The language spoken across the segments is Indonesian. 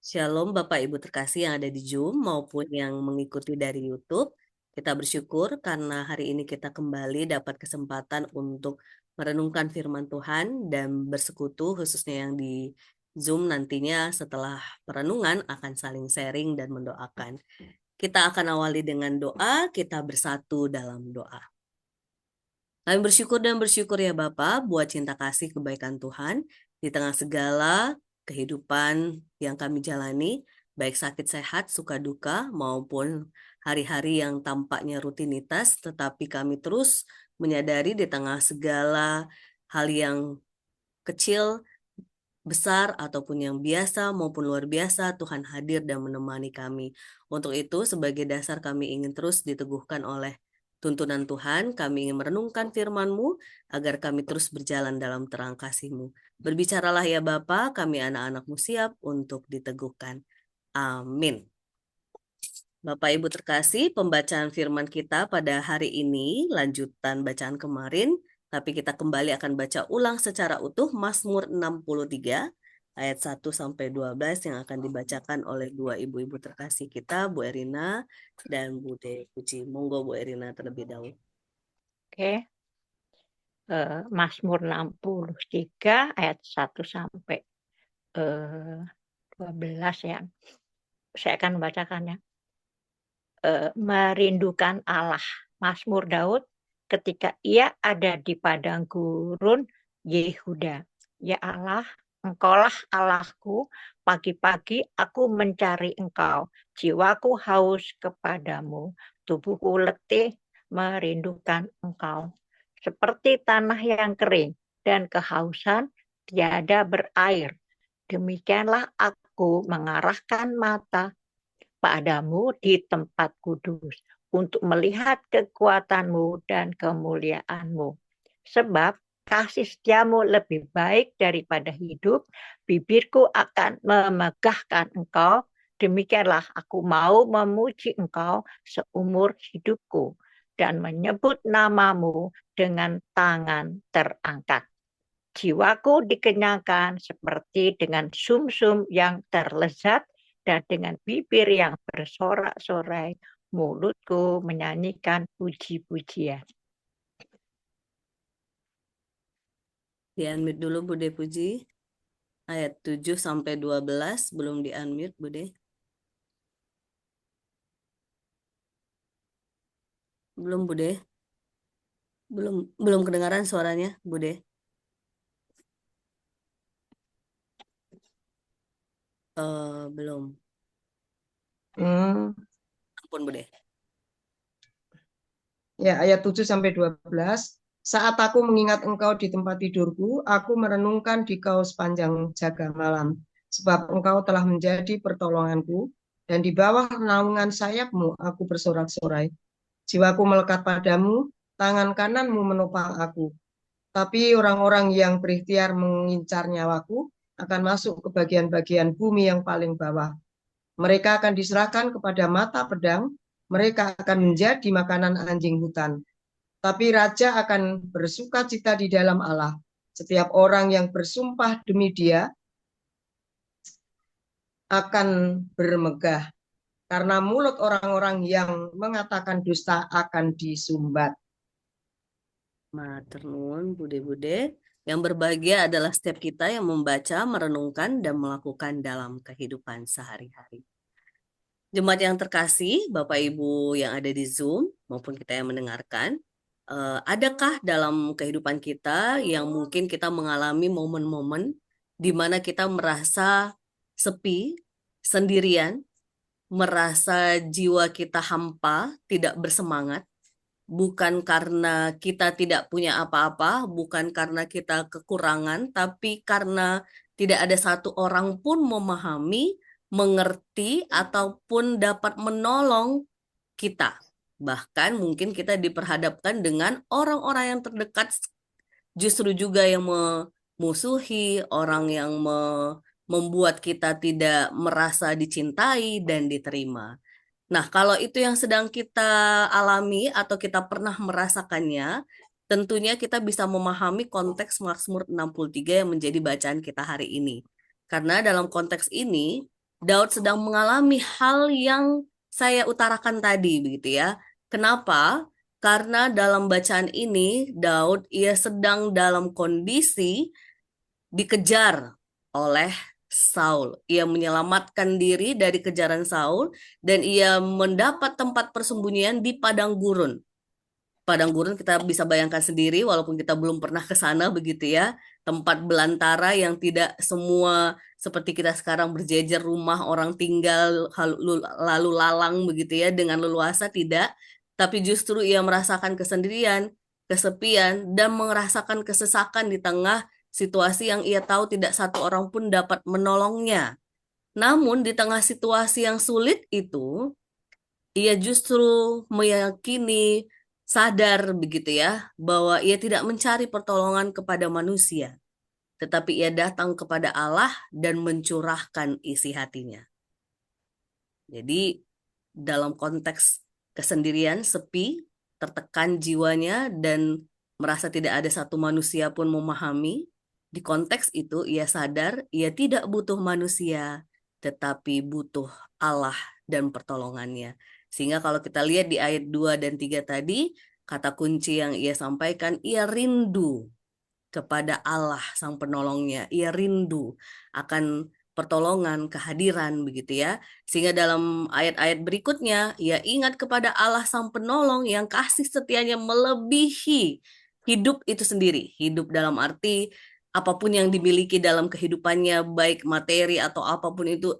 Shalom Bapak Ibu terkasih yang ada di Zoom maupun yang mengikuti dari YouTube. Kita bersyukur karena hari ini kita kembali dapat kesempatan untuk merenungkan firman Tuhan dan bersekutu khususnya yang di Zoom nantinya setelah perenungan akan saling sharing dan mendoakan. Kita akan awali dengan doa, kita bersatu dalam doa. Kami bersyukur dan bersyukur ya Bapa buat cinta kasih kebaikan Tuhan di tengah segala kehidupan yang kami jalani, baik sakit sehat, suka duka, maupun hari-hari yang tampaknya rutinitas, tetapi kami terus menyadari di tengah segala hal yang kecil, besar, ataupun yang biasa maupun luar biasa, Tuhan hadir dan menemani kami. Untuk itu, sebagai dasar kami ingin terus diteguhkan oleh tuntunan Tuhan, kami ingin merenungkan firman-Mu agar kami terus berjalan dalam terang kasih-Mu. Berbicaralah ya Bapa, kami anak-anak-Mu siap untuk diteguhkan. Amin. Bapak Ibu terkasih, pembacaan firman kita pada hari ini lanjutan bacaan kemarin, tapi kita kembali akan baca ulang secara utuh Mazmur 63 ayat 1 sampai 12 yang akan dibacakan oleh dua ibu-ibu terkasih kita, Bu Erina dan Bude Puji. Monggo Bu Erina terlebih dahulu. Oke. Mazmur 63 ayat 1 sampai 12 ya. Saya akan membacakannya. Merindukan Allah. Mazmur Daud ketika ia ada di padang gurun Yehuda. Ya Allah, Engkaulah Allahku, pagi-pagi aku mencari Engkau. Jiwaku haus kepadamu, tubuhku letih merindukan Engkau. Seperti tanah yang kering dan kehausan tiada berair. Demikianlah aku mengarahkan mata padamu di tempat kudus untuk melihat kekuatanmu dan kemuliaanmu. Sebab kasih setiamu lebih baik daripada hidup, bibirku akan memegahkan engkau. Demikianlah aku mau memuji engkau seumur hidupku dan menyebut namamu dengan tangan terangkat. Jiwaku dikenyangkan seperti dengan sumsum yang terlezat, dan dengan bibir yang bersorak-sorai, mulutku menyanyikan puji-pujian. Di-unmute dulu Bude Puji. Ayat 7 sampai 12 belum di-unmute Bude. Belum Bude. Belum kedengaran suaranya Bude. Belum. Ampun Bude. Ya, ayat 7 sampai 12. Saat aku mengingat engkau di tempat tidurku, aku merenungkan di kau sepanjang jaga malam. Sebab engkau telah menjadi pertolonganku, dan di bawah naungan sayapmu aku bersorak-sorai. Jiwaku melekat padamu, tangan kananmu menopang aku. Tapi orang-orang yang berikhtiar mengincar nyawaku akan masuk ke bagian-bagian bumi yang paling bawah. Mereka akan diserahkan kepada mata pedang, mereka akan menjadi makanan anjing hutan. Tapi raja akan bersuka cita di dalam Allah. Setiap orang yang bersumpah demi Dia akan bermegah, karena mulut orang-orang yang mengatakan dusta akan disumbat. Matur nuwun Bude-bude. Yang berbahagia adalah setiap kita yang membaca, merenungkan, dan melakukan dalam kehidupan sehari-hari. Jemaat yang terkasih, Bapak Ibu yang ada di Zoom, maupun kita yang mendengarkan, adakah dalam kehidupan kita yang mungkin kita mengalami momen-momen di mana kita merasa sepi, sendirian, merasa jiwa kita hampa, tidak bersemangat, bukan karena kita tidak punya apa-apa, bukan karena kita kekurangan, tapi karena tidak ada satu orang pun memahami, mengerti, ataupun dapat menolong kita. Bahkan mungkin kita diperhadapkan dengan orang-orang yang terdekat justru juga yang memusuhi, orang yang membuat kita tidak merasa dicintai dan diterima. Nah, kalau itu yang sedang kita alami atau kita pernah merasakannya, tentunya kita bisa memahami konteks Mazmur 63 yang menjadi bacaan kita hari ini. Karena dalam konteks ini, Daud sedang mengalami hal yang saya utarakan tadi, begitu ya. Kenapa? Karena dalam bacaan ini Daud ia sedang dalam kondisi dikejar oleh Saul. Ia menyelamatkan diri dari kejaran Saul dan ia mendapat tempat persembunyian di padang gurun. Padang gurun kita bisa bayangkan sendiri walaupun kita belum pernah ke sana begitu ya. Tempat belantara yang tidak semua seperti kita sekarang berjejer rumah orang tinggal lalu lalang begitu ya dengan leluasa, tidak. Tapi justru ia merasakan kesendirian, kesepian dan merasakan kesesakan di tengah situasi yang ia tahu tidak satu orang pun dapat menolongnya. Namun di tengah situasi yang sulit itu, ia justru meyakini, sadar begitu ya, bahwa ia tidak mencari pertolongan kepada manusia, tetapi ia datang kepada Allah dan mencurahkan isi hatinya. Jadi dalam konteks kesendirian, sepi, tertekan jiwanya dan merasa tidak ada satu manusia pun memahami, di konteks itu ia sadar ia tidak butuh manusia, tetapi butuh Allah dan pertolongannya. Sehingga kalau kita lihat di ayat 2 dan 3 tadi, kata kunci yang ia sampaikan, ia rindu kepada Allah sang penolongnya. Ia rindu akan pertolongan, kehadiran begitu ya. Sehingga dalam ayat-ayat berikutnya, ia ingat kepada Allah sang penolong yang kasih setianya melebihi hidup itu sendiri. Hidup dalam arti apapun yang dimiliki dalam kehidupannya, baik materi atau apapun itu,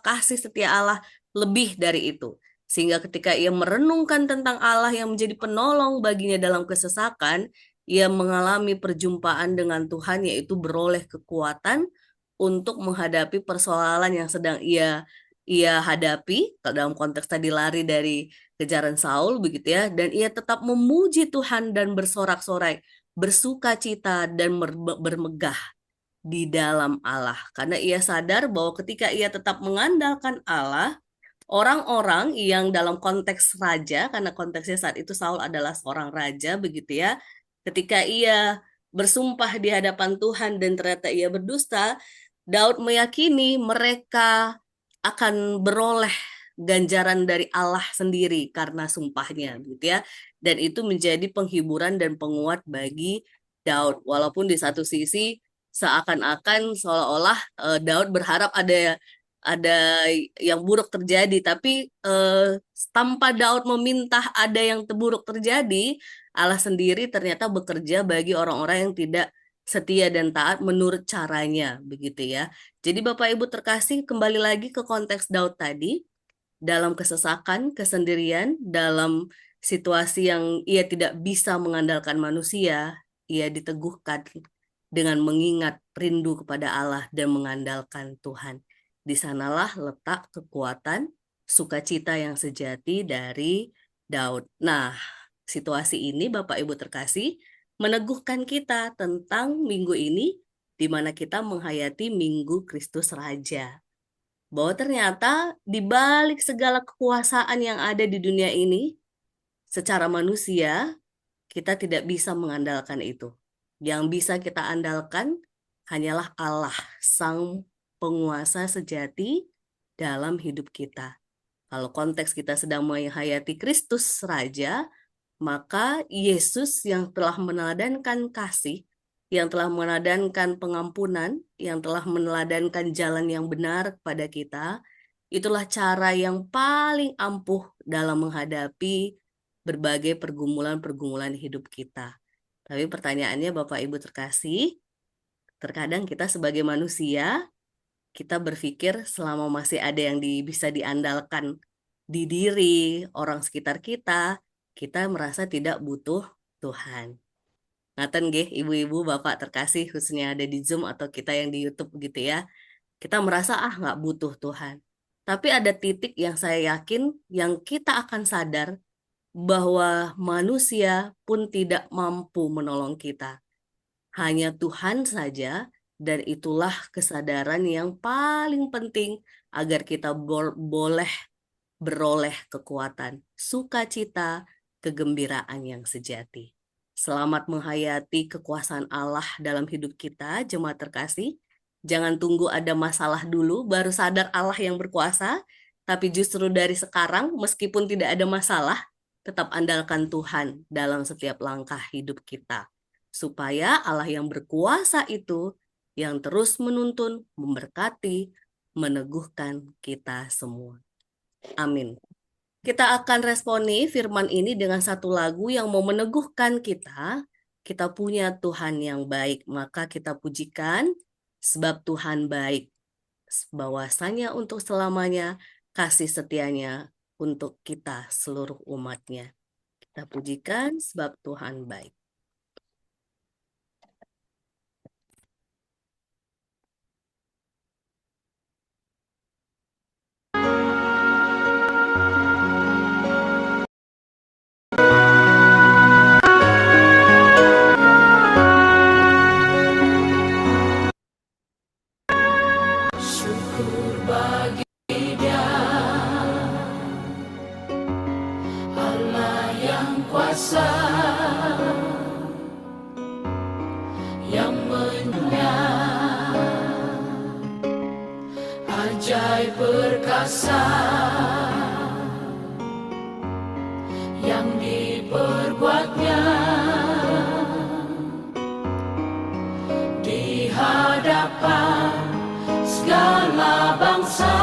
kasih setia Allah lebih dari itu. Sehingga ketika ia merenungkan tentang Allah yang menjadi penolong baginya dalam kesesakan, ia mengalami perjumpaan dengan Tuhan, yaitu beroleh kekuatan untuk menghadapi persoalan yang sedang ia hadapi. Dalam konteks tadi lari dari kejaran Saul begitu ya, dan ia tetap memuji Tuhan dan bersorak-sorai, bersuka cita dan bermegah di dalam Allah, karena ia sadar bahwa ketika ia tetap mengandalkan Allah, orang-orang yang dalam konteks raja, karena konteksnya saat itu Saul adalah seorang raja begitu ya, ketika ia bersumpah di hadapan Tuhan dan ternyata ia berdusta, Daud meyakini mereka akan beroleh ganjaran dari Allah sendiri karena sumpahnya gitu ya. Dan itu menjadi penghiburan dan penguat bagi Daud. Walaupun di satu sisi seakan-akan seolah-olah Daud berharap ada yang buruk terjadi, tapi tanpa Daud meminta ada yang buruk terjadi, Allah sendiri ternyata bekerja bagi orang-orang yang tidak setia dan taat menurut caranya, begitu ya. Jadi Bapak Ibu terkasih, kembali lagi ke konteks Daud tadi, dalam kesesakan, kesendirian, dalam situasi yang ia tidak bisa mengandalkan manusia, ia diteguhkan dengan mengingat rindu kepada Allah dan mengandalkan Tuhan. Di sanalah letak kekuatan sukacita yang sejati dari Daud. Nah, situasi ini Bapak Ibu terkasih meneguhkan kita tentang minggu ini di mana kita menghayati Minggu Kristus Raja. Bahwa ternyata di balik segala kekuasaan yang ada di dunia ini, secara manusia kita tidak bisa mengandalkan itu. Yang bisa kita andalkan hanyalah Allah, Sang Penguasa sejati dalam hidup kita. Kalau konteks kita sedang menghayati Kristus Raja, maka Yesus yang telah meneladankan kasih, yang telah meneladankan pengampunan, yang telah meneladankan jalan yang benar kepada kita, itulah cara yang paling ampuh dalam menghadapi berbagai pergumulan-pergumulan hidup kita. Tapi pertanyaannya Bapak Ibu terkasih, terkadang kita sebagai manusia, kita berpikir selama masih ada yang bisa diandalkan di diri orang sekitar kita merasa tidak butuh Tuhan. Ngaten nggih, ibu-ibu, bapak terkasih, khususnya ada di Zoom atau kita yang di YouTube gitu ya. Kita merasa nggak butuh Tuhan. Tapi ada titik yang saya yakin yang kita akan sadar bahwa manusia pun tidak mampu menolong kita. Hanya Tuhan saja, dan itulah kesadaran yang paling penting agar kita boleh beroleh kekuatan, sukacita, kegembiraan yang sejati. Selamat menghayati kekuasaan Allah dalam hidup kita, jemaat terkasih. Jangan tunggu ada masalah dulu baru sadar Allah yang berkuasa, tapi justru dari sekarang meskipun tidak ada masalah, tetap andalkan Tuhan dalam setiap langkah hidup kita. Supaya Allah yang berkuasa itu yang terus menuntun, memberkati, meneguhkan kita semua. Amin. Kita akan responi firman ini dengan satu lagu yang mau meneguhkan kita. Kita punya Tuhan yang baik, maka kita pujikan sebab Tuhan baik. Bahwasanya untuk selamanya kasih setianya untuk kita seluruh umatnya. Kita pujikan sebab Tuhan baik. Syukur bagi Dia, Allah yang kuasa, yang ajaib perkasa, yang diperbuatnya di hadapan segala bangsa.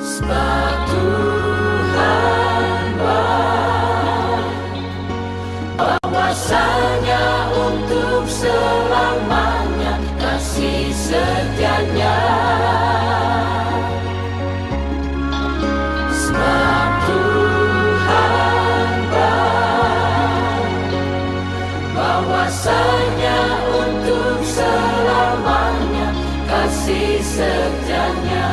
Sebab Tuhan baik, bahwasanya untuk selamanya kasih setianya. Sebab Tuhan baik, bahwasanya untuk selamanya kasih setianya.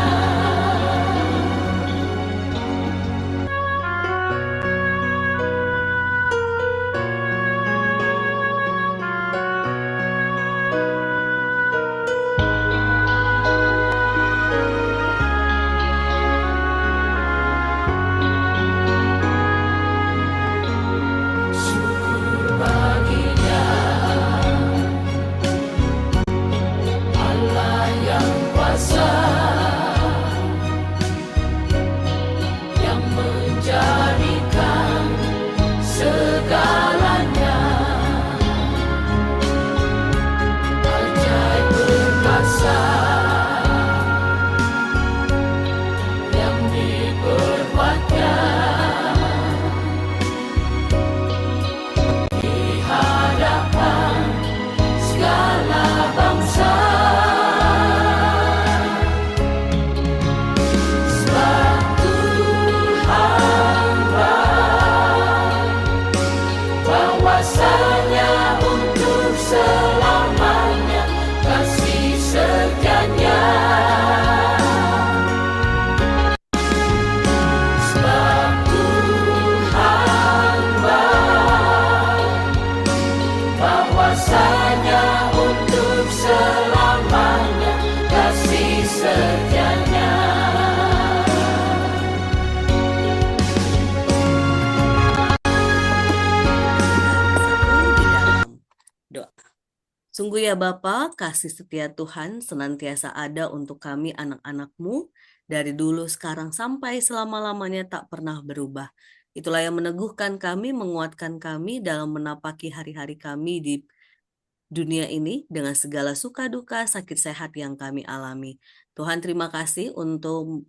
Syukur bagi Dia, Allah yang kuasa, yang menjadikan segalanya ajaib perkasa, yang diperbuatnya di hadapan segala bangsa. Sebab Tuhan baik, bahwasanya untuk selamanya kasih setianya. Sebab Tuhan baik, bahwasanya untuk selamanya kasih setianya. Bersatu di dalam doa. Sungguh ya Bapa, kasih setia Tuhan senantiasa ada untuk kami anak-anak-Mu, dari dulu sekarang sampai selama-lamanya tak pernah berubah. Itulah yang meneguhkan kami, menguatkan kami dalam menapaki hari-hari kami di dunia ini dengan segala suka duka, sakit sehat yang kami alami. Tuhan, terima kasih untuk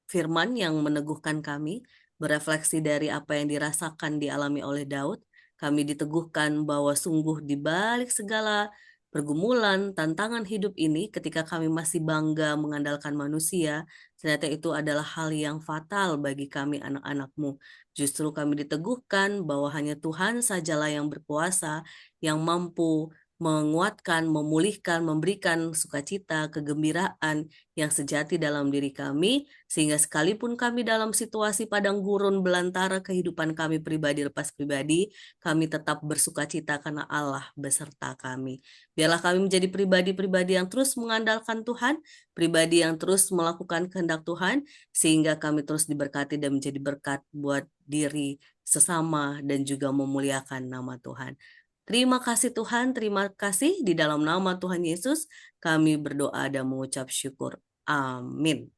firman yang meneguhkan kami, berefleksi dari apa yang dirasakan dialami oleh Daud. Kami diteguhkan bahwa sungguh di balik segala pergumulan, tantangan hidup ini, ketika kami masih bangga mengandalkan manusia, ternyata itu adalah hal yang fatal bagi kami anak-anak-Mu. Justru kami diteguhkan bahwa hanya Tuhan sajalah yang berkuasa, yang mampu menguatkan, memulihkan, memberikan sukacita, kegembiraan yang sejati dalam diri kami, sehingga sekalipun kami dalam situasi padang gurun belantara kehidupan kami pribadi lepas pribadi, kami tetap bersukacita karena Allah beserta kami. Biarlah kami menjadi pribadi-pribadi yang terus mengandalkan Tuhan, pribadi yang terus melakukan kehendak Tuhan, sehingga kami terus diberkati dan menjadi berkat buat diri sesama dan juga memuliakan nama Tuhan. Terima kasih Tuhan, terima kasih. Di dalam nama Tuhan Yesus kami berdoa dan mengucap syukur. Amin.